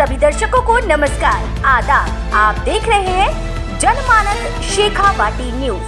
सभी दर्शकों को नमस्कार, आदाब। आप देख रहे हैं जनमानस शेखावाटी न्यूज।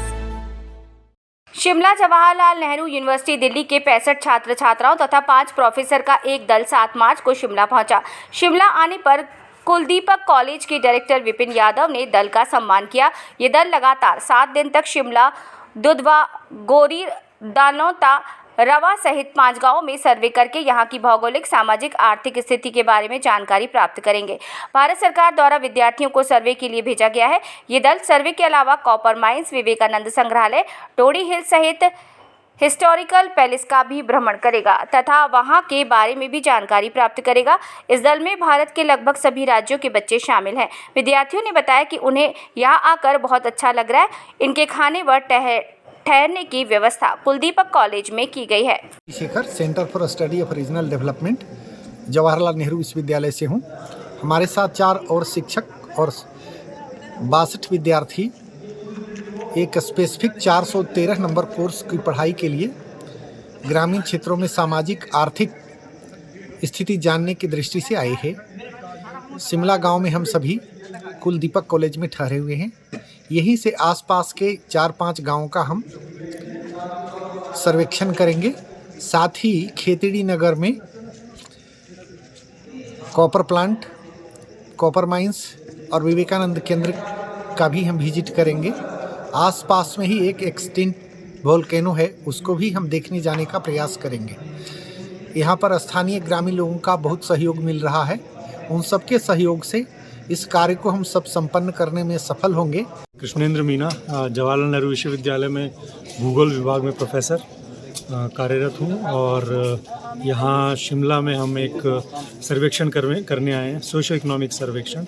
शिमला जवाहरलाल नेहरू यूनिवर्सिटी दिल्ली के 65 छात्र छात्राओं तथा 5 प्रोफेसर का एक दल 7 मार्च को शिमला पहुंचा। शिमला आने पर कुलदीपक कॉलेज के डायरेक्टर विपिन यादव ने दल का सम्मान किया। ये दल लगातार 7 दिन तक शिमला, दुधवा, गोरी, दानौता, रवा सहित 5 गांवों में सर्वे करके यहां की भौगोलिक, सामाजिक, आर्थिक स्थिति के बारे में जानकारी प्राप्त करेंगे। भारत सरकार द्वारा विद्यार्थियों को सर्वे के लिए भेजा गया है। ये दल सर्वे के अलावा कॉपर माइंस, विवेकानंद संग्रहालय, टोडी हिल सहित हिस्टोरिकल पैलेस का भी भ्रमण करेगा तथा वहां के बारे में भी जानकारी प्राप्त करेगा। इस दल में भारत के लगभग सभी राज्यों के बच्चे शामिल हैं। विद्यार्थियों ने बताया कि उन्हें यहां आकर बहुत अच्छा लग रहा है। इनके खाने व ठहरने की व्यवस्था कुलदीपक कॉलेज में की गई है। Shekhar, centre for study of regional development, Jawaharlal Nehru विश्वविद्यालय से हूँ। हमारे साथ 4 और शिक्षक और 62 विद्यार्थी एक स्पेसिफिक 413 नंबर कोर्स की पढ़ाई के लिए ग्रामीण क्षेत्रों में सामाजिक आर्थिक स्थिति जानने की दृष्टि से आए हैं। शिमला गांव में हम सभी कुलदीपक कॉलेज में ठहरे हुए हैं। यहीं से आसपास के 4-5 गांवों का हम सर्वेक्षण करेंगे। साथ ही खेतड़ी नगर में कॉपर प्लांट, कॉपर माइंस और विवेकानंद केंद्र का भी हम विजिट करेंगे। आसपास में ही एक एक्सटिंक्ट वोल्केनो है, उसको भी हम देखने जाने का प्रयास करेंगे। यहाँ पर स्थानीय ग्रामीण लोगों का बहुत सहयोग मिल रहा है। उन सबके सहयोग से इस कार्य को हम सब संपन्न करने में सफल होंगे। कृष्णेंद्र मीना, जवाहरलाल नेहरू विश्वविद्यालय में भूगोल विभाग में प्रोफेसर कार्यरत हूँ और यहाँ शिमला में हम एक सर्वेक्षण करने आए हैं, सोशो इकोनॉमिक सर्वेक्षण,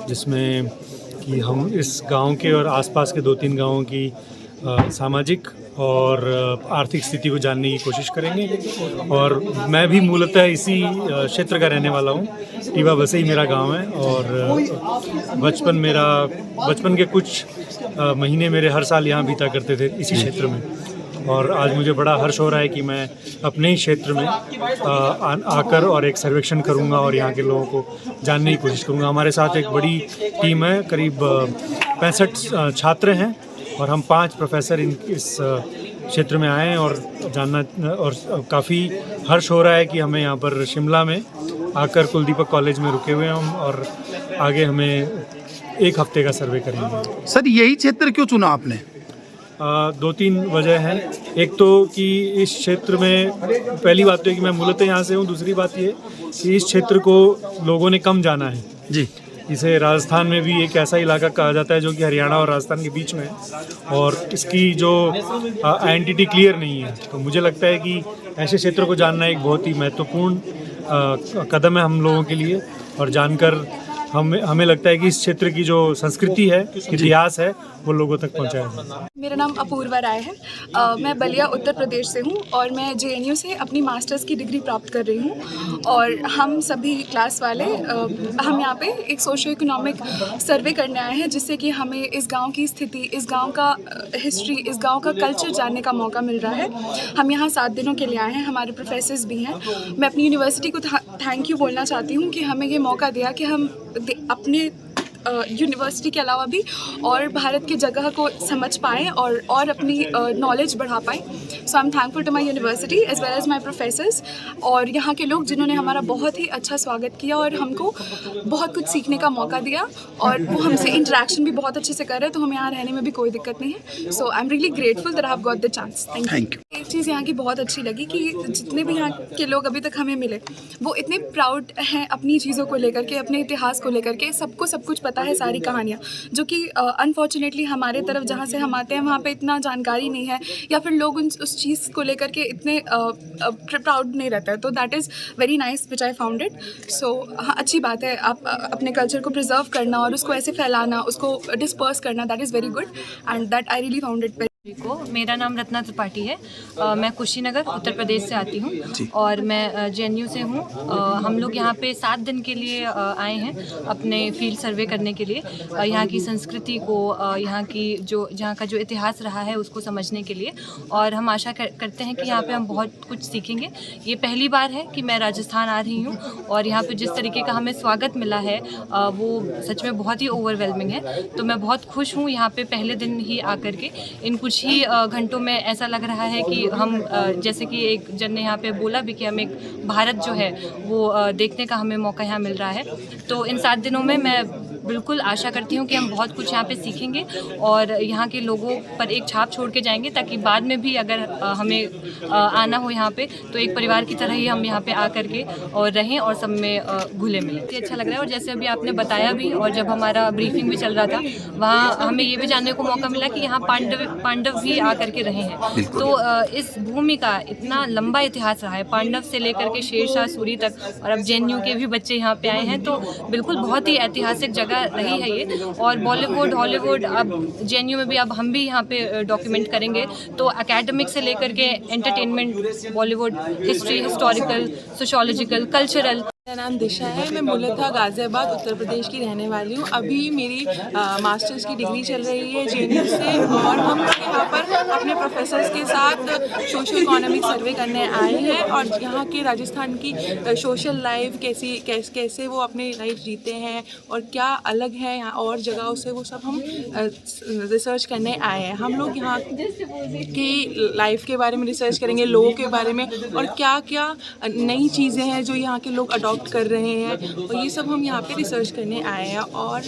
जिसमें कि हम इस गांव के और आसपास के 2-3 गांवों की सामाजिक और आर्थिक स्थिति को जानने की कोशिश करेंगे। और मैं भी मूलतः इसी क्षेत्र का रहने वाला हूँ। टीवा बसई मेरा गांव है और बचपन के कुछ महीने मेरे हर साल यहाँ बीता करते थे इसी क्षेत्र में। और आज मुझे बड़ा हर्ष हो रहा है कि मैं अपने ही क्षेत्र में आकर और एक सर्वेक्षण करूंगा और यहाँ के लोगों को जानने की कोशिश करूंगा। हमारे साथ एक बड़ी टीम है, करीब 65 छात्र हैं और हम 5 प्रोफेसर इस क्षेत्र में आए हैं और जानना और काफ़ी हर्ष हो रहा है कि हमें यहाँ पर शिमला में आकर कुलदीपक कॉलेज में रुके हुए हैं हम और आगे हमें 1 हफ्ते का सर्वे करेंगे। सर, यही क्षेत्र क्यों चुना आपने? 2-3 वजह हैं। एक तो कि इस क्षेत्र में पहली बात तो है कि मैं मूलतः यहाँ से हूँ। दूसरी बात ये कि इस क्षेत्र को लोगों ने कम जाना है जी। इसे राजस्थान में भी एक ऐसा इलाका कहा जाता है जो कि हरियाणा और राजस्थान के बीच में है और इसकी जो आइडेंटिटी क्लियर नहीं है। तो मुझे लगता है कि ऐसे क्षेत्र को जानना एक बहुत ही महत्वपूर्ण कदम है हम लोगों के लिए और जानकर हमें लगता है कि इस क्षेत्र की जो संस्कृति है, इतिहास है, वो लोगों तक पहुंचाया जाए। मेरा नाम अपूर्वा राय है। मैं बलिया उत्तर प्रदेश से हूँ और मैं JNU से अपनी मास्टर्स की डिग्री प्राप्त कर रही हूँ। और हम सभी क्लास वाले हम यहाँ पे एक सोशो इकोनॉमिक सर्वे करने आए हैं, जिससे कि हमें इस गांव की स्थिति, इस गांव का हिस्ट्री, इस गांव का कल्चर जानने का मौका मिल रहा है। हम यहाँ 7 दिनों के लिए आए हैं। हमारे प्रोफेसर्स भी हैं। मैं अपनी यूनिवर्सिटी को थैंक यू बोलना चाहती हूँ कि हमें ये मौका दिया कि हम अपने यूनिवर्सिटी के अलावा भी और भारत की जगह को समझ पाएँ और अपनी नॉलेज बढ़ा पाएँ। So I am thankful to my university as well as my professors और यहाँ के लोग जिन्होंने हमारा बहुत ही अच्छा स्वागत किया और हमको बहुत कुछ सीखने का मौका दिया और वो हमसे इंटरेक्शन भी बहुत अच्छे से कर रहे हैं। तो हमें यहाँ रहने में भी कोई दिक्कत नहीं है। So I am really grateful that I have got the chance. Thank you. एक चीज़ यहाँ की बहुत अच्छी लगी कि जितने भी यहाँ के लोग अभी तक हमें मिले वो इतने प्राउड हैं अपनी चीज़ों को लेकर के, अपने इतिहास को लेकर के। सबको सब कुछ पता है, सारी कहानियाँ, जो कि अनफॉर्चुनेटली हमारे तरफ जहाँ से हम आते हैं वहाँ पे इतना जानकारी नहीं है या फिर लोग उस चीज़ को लेकर के इतने प्राउड नहीं रहता है। तो that is very nice which I found it. So हाँ, अच्छी बात है आप अपने कल्चर को प्रिजर्व करना और उसको ऐसे फैलाना, उसको डिस्पर्स करना, that is very good and that I really found it very को मेरा नाम रत्ना त्रिपाठी है। मैं कुशीनगर उत्तर प्रदेश से आती हूँ और मैं जेएनयू से हूँ। हम लोग यहाँ पे 7 दिन के लिए आए हैं अपने फील्ड सर्वे करने के लिए, यहाँ की संस्कृति को, यहाँ का जो इतिहास रहा है उसको समझने के लिए। और हम आशा करते हैं कि यहाँ पे हम बहुत कुछ सीखेंगे। ये पहली बार है कि मैं राजस्थान आ रही हूँ और यहाँ पे जिस तरीके का हमें स्वागत मिला है वो सच में बहुत ही ओवरवेलमिंग है। तो मैं बहुत खुश हूँ यहाँ पे पहले दिन ही आकर के। इन कुछ ही घंटों में ऐसा लग रहा है कि हम जैसे कि एक जन ने यहाँ पे बोला भी कि हम एक भारत जो है वो देखने का हमें मौका यहाँ मिल रहा है। तो इन 7 दिनों में मैं बिल्कुल आशा करती हूँ कि हम बहुत कुछ यहाँ पे सीखेंगे और यहाँ के लोगों पर एक छाप छोड़ के जाएंगे, ताकि बाद में भी अगर हमें आना हो यहाँ पे तो एक परिवार की तरह ही हम यहाँ पे आकर के और रहें और सब में घुले मिले। अच्छा लग रहा है। और जैसे अभी आपने बताया भी, और जब हमारा ब्रीफिंग भी चल रहा था वहाँ हमें ये भी जानने को मौका मिला कि यहाँ पांडव भी आकर के रहे हैं। तो इस भूमि का इतना लंबा इतिहास रहा है, पांडव से लेकर के शेरशाह सूरी तक, और अब जेएनयू के भी बच्चे यहाँ पे आए हैं। तो बिल्कुल बहुत ही ऐतिहासिक जगह रही है ये। और बॉलीवुड, हॉलीवुड, अब जेएनयू में भी अब हम भी यहाँ पे डॉक्यूमेंट करेंगे। तो एकेडमिक से लेकर के entertainment, Bollywood, history, historical, sociological, cultural. मेरा नाम दिशा है। मैं मूलतः गाज़ियाबाद उत्तर प्रदेश की रहने वाली हूँ। अभी मेरी मास्टर्स की डिग्री चल रही है जेएनयू से, और हम यहाँ पर अपने प्रोफेसर्स के साथ सोशो इकोनॉमिक सर्वे करने आए हैं और यहाँ के राजस्थान की सोशल लाइफ कैसे वो अपनी लाइफ जीते हैं और क्या अलग है यहाँ और जगहों से, वो सब हम रिसर्च करने आए हैं। हम लोग यहाँ की लाइफ के बारे में रिसर्च करेंगे, लोगों के बारे में, और क्या क्या नई चीज़ें हैं जो यहाँ के लोग अडॉप्ट कर रहे हैं, और ये सब हम यहाँ पे रिसर्च करने आए हैं। और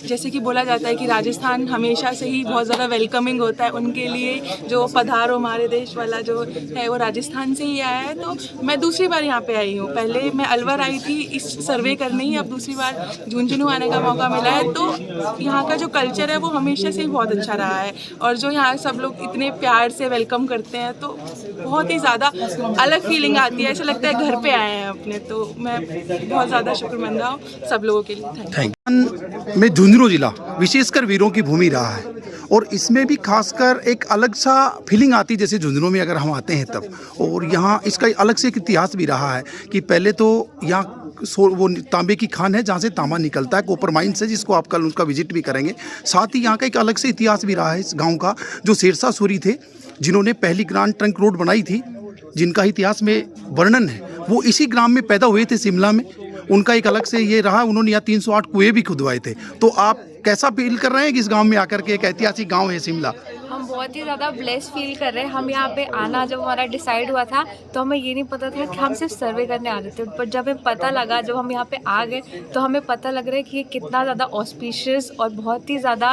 जैसे कि बोला जाता है कि राजस्थान हमेशा से ही बहुत ज़्यादा वेलकमिंग होता है उनके लिए, जो पधारो हमारे देश वाला जो है वो राजस्थान से ही आया है। तो मैं दूसरी बार यहाँ पे आई हूँ। पहले मैं अलवर आई थी इस सर्वे करने ही, अब दूसरी बार झुंझुनू आने का मौका मिला है। तो यहाँ का जो कल्चर है वो हमेशा से ही बहुत अच्छा रहा है, और जो यहाँ सब लोग इतने प्यार से वेलकम करते हैं तो बहुत ही ज़्यादा अलग फीलिंग आती है, ऐसा लगता है घर पे आए हैं अपने। तो मैं बहुत ज़्यादा शुक्रमंदा हूँ सब लोगों के लिए। Thank you. में झुंझुनू जिला विशेषकर वीरों की भूमि रहा है, और इसमें भी खासकर एक अलग सा फीलिंग आती है जैसे झुंझुनू में अगर हम आते हैं तब। और यहाँ इसका अलग से एक इतिहास भी रहा है कि पहले तो यहाँ वो तांबे की खान है जहाँ से तांबा निकलता है, कॉपर माइन से, जिसको आप कल उनका विजिट भी करेंगे। साथ ही यहाँ का एक अलग से इतिहास भी रहा है इस गाँव का। जो शेरशाह सूरी थे जिन्होंने पहली ग्रांड ट्रंक रोड बनाई थी, जिनका इतिहास में वर्णन है, वो इसी ग्राम में पैदा हुए थे, शिमला में। उनका एक अलग से ये रहा, उन्होंने यहाँ 308 कुएं भी खुदवाए थे। तो आप कैसा फील कर रहे हैं कि इस गांव में आकर के, एक ऐतिहासिक गांव है शिमला? हम बहुत ही ज़्यादा ब्लेस्ड फील कर रहे हैं। हम यहाँ पे आना जब हमारा डिसाइड हुआ था तो हमें ये नहीं पता था कि हम सिर्फ सर्वे करने आ रहे थे, पर जब हमें पता लगा, जब हम यहाँ पे आ गए तो हमें पता लग रहा है कि ये कितना ज़्यादा ऑस्पिशियस और बहुत ही ज़्यादा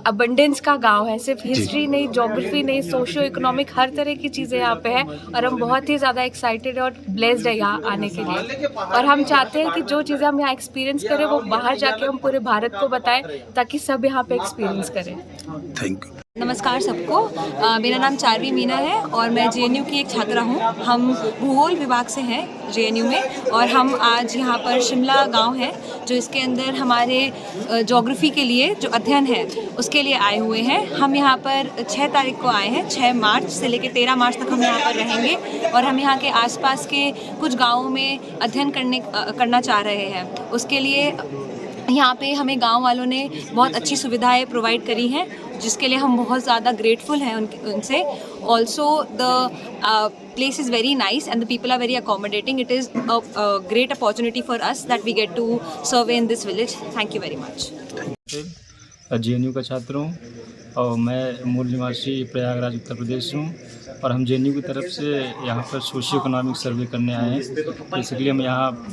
अबंडेंस का गांव है। सिर्फ हिस्ट्री नहीं, ज्योग्राफी नहीं, सोशो इकोनॉमिक हर तरह की चीज़ें यहाँ पे है, और हम बहुत ही ज़्यादा एक्साइटेड और ब्लेस्ड है यहाँ आने के लिए। और हम चाहते हैं कि जो चीज़ें हम यहाँ एक्सपीरियंस करें वो बाहर जाके हम पूरे भारत को बताएं, ताकि सब यहाँ पे एक्सपीरियंस करें। Thank you. नमस्कार सबको। मेरा नाम चारवी मीना है और मैं जेएनयू की एक छात्रा हूँ। हम भूगोल विभाग से हैं जेएनयू में, और हम आज यहाँ पर शिमला गांव है जो इसके अंदर हमारे ज्योग्राफी के लिए जो अध्ययन है उसके लिए आए हुए हैं। हम यहाँ पर 6 तारीख को आए हैं। 6 मार्च से लेकर 13 मार्च तक हम यहाँ पर रहेंगे, और हम यहाँ के आसपास के कुछ गाँवों में अध्ययन करना चाह रहे हैं। उसके लिए यहाँ पे हमें गांव वालों ने बहुत अच्छी सुविधाएं प्रोवाइड करी हैं, जिसके लिए हम बहुत ज़्यादा ग्रेटफुल हैं उनसे। Also the place is very nice and the people are very accommodating. It is a great opportunity for us that we get to survey in this village. Thank you very much. JNU का छात्र हूँ और मैं मूल निवासी प्रयागराज उत्तर प्रदेश हूँ, और हम जेएनयू की तरफ से यहाँ पर सोशियो इकोनॉमिक सर्वे करने आए हैं। बेसिकली हम यहाँ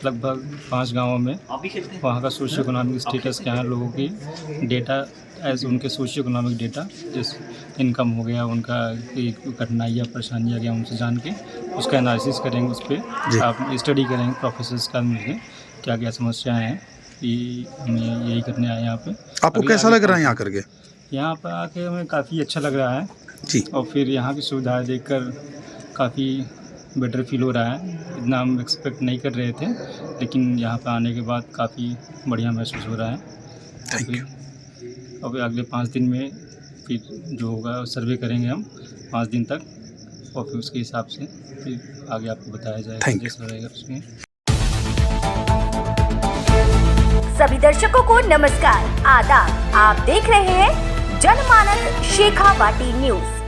लगभग 5 गांवों में वहाँ का सोशियो इकोनॉमिक स्टेटस क्या है, लोगों की डेटा एज उनके सोशियो इकोनॉमिक डेटा, जिस इनकम हो गया, उनका कठिनाइयाँ परेशानियाँ क्या, उनसे जान के उसका एनालिसिस करेंगे, उस पर आप स्टडी करेंगे प्रोफेसर्स का मिलकर क्या क्या समस्याएं हैं। ये हमें यही करने आए यहाँ पे। आपको कैसा लग रहा है यहाँ करके? यहाँ पर आके हमें काफ़ी अच्छा लग रहा है जी, और फिर यहाँ की सुविधाएँ देखकर काफ़ी बेटर फील हो रहा है। इतना हम एक्सपेक्ट नहीं कर रहे थे, लेकिन यहाँ पर आने के बाद काफ़ी बढ़िया महसूस हो रहा है। Thank you. अब अगले 5 दिन में फिर जो होगा सर्वे करेंगे हम 5 दिन तक, और फिर उसके हिसाब से फिर आगे आपको बताया जाएगा Thank you. जैसा रहेगा उसमें। सभी दर्शकों को नमस्कार, आदाब। आप देख रहे हैं जनमानस शेखावाटी न्यूज।